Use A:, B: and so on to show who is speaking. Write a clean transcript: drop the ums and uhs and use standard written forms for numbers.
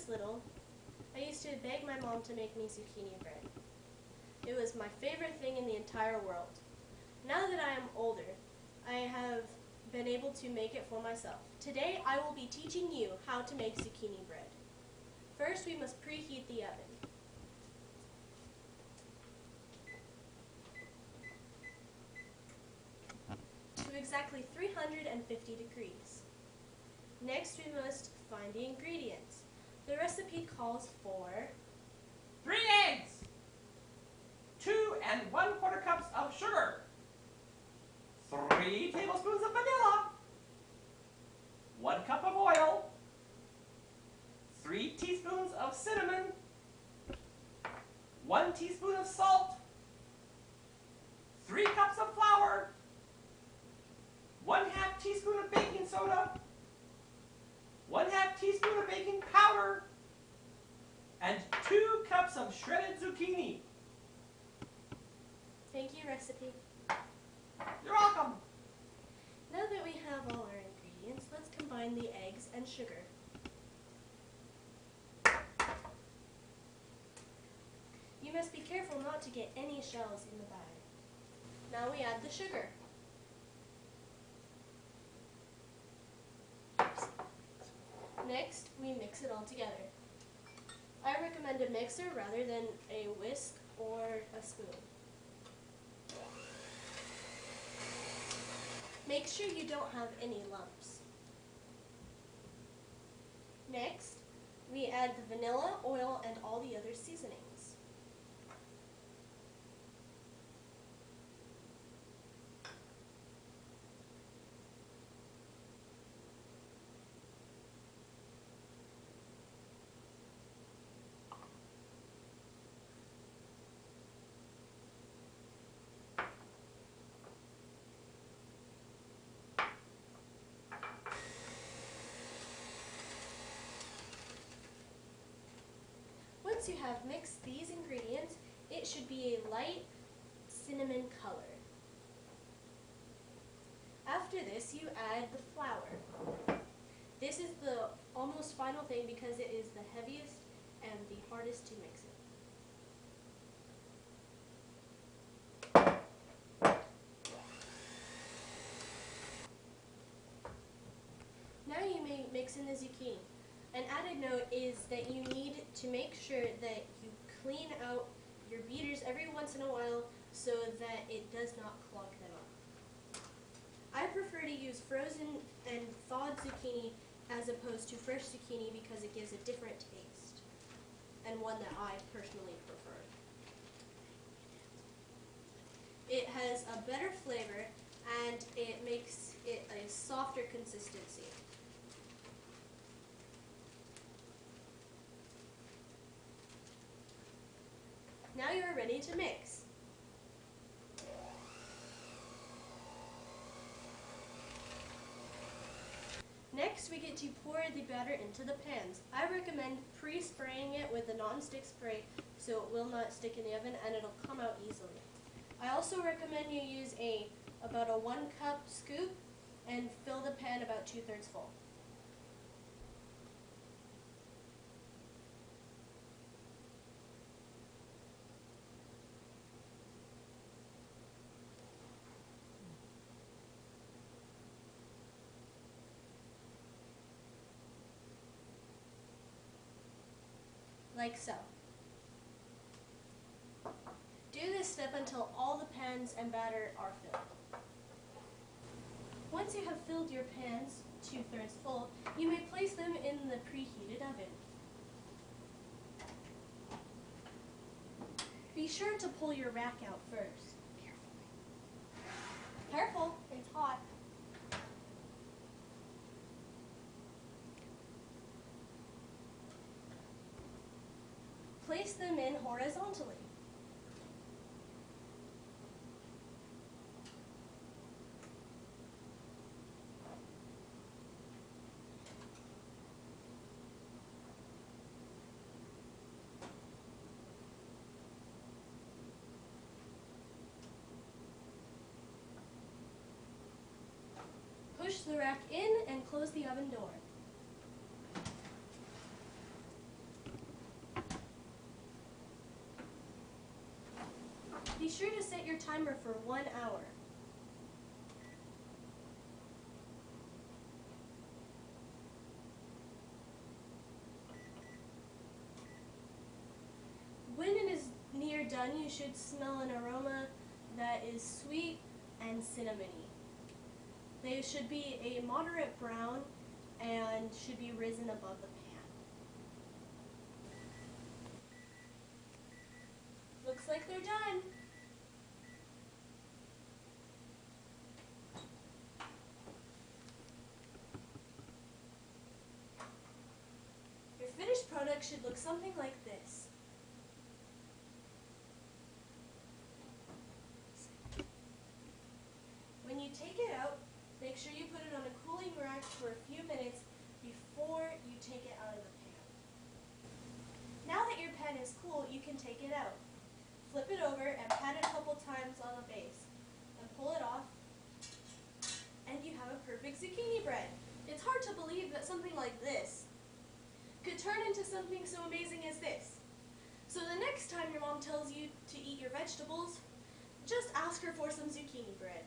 A: was little, I used to beg my mom to make me zucchini bread. It was my favorite thing in the entire world. Now that I am older, I have been able to make it for myself. Today I will be teaching you how to make zucchini bread. First, we must preheat the oven. To exactly 350 degrees. Next, we must find the ingredients. The recipe calls for
B: 3 eggs, 2 1/4 cups of sugar, 3 tablespoons of vanilla, 1 cup of oil, 3 teaspoons of cinnamon, 1 teaspoon of salt, 3 cups of flour, 1/2 teaspoon of baking soda, 1/2 teaspoon of baking powder, and 2 cups of shredded zucchini.
A: Thank you, recipe.
B: You're welcome.
A: Now that we have all our ingredients, let's combine the eggs and sugar. You must be careful not to get any shells in the batter. Now we add the sugar. Next, we mix it all together. I recommend a mixer rather than a whisk or a spoon. Make sure you don't have any lumps. Next, we add the vanilla, oil, and all the other seasonings. Once you have mixed these ingredients, it should be a light cinnamon color. After this, you add the flour. This is the almost final thing because it is the heaviest and the hardest to mix it. Now you may mix in the zucchini. An added note is that you need to make sure that you clean out your beaters every once in a while so that it does not clog them up. I prefer to use frozen and thawed zucchini as opposed to fresh zucchini because it gives a different taste, and one that I personally prefer. It has a better flavor and it makes it a softer consistency. Now you are ready to mix. Next, we get to pour the batter into the pans. I recommend pre-spraying it with a non-stick spray so it will not stick in the oven and it'll come out easily. I also recommend you use about a 1 cup scoop and fill the pan about 2/3 full. Like so. Do this step until all the pans and batter are filled. Once you have filled your pans 2/3 full, you may place them in the preheated oven. Be sure to pull your rack out first. Careful, it's hot. Place them in horizontally. Push the rack in and close the oven door. be sure to set your timer for 1 hour. When it is near done, you should smell an aroma that is sweet and cinnamony. They should be a moderate brown and should be risen above the pan. Looks like they're done. Your finished product should look something like this. When you take it out, make sure you put it on a cooling rack for a few minutes before you take it out of the pan. Now that your pan is cool, you can take it out. Flip it over and pat it a couple times on the base. Then pull it off, and you have a perfect zucchini bread. It's hard to believe that something like this could turn into something so amazing as this. So the next time your mom tells you to eat your vegetables, just ask her for some zucchini bread.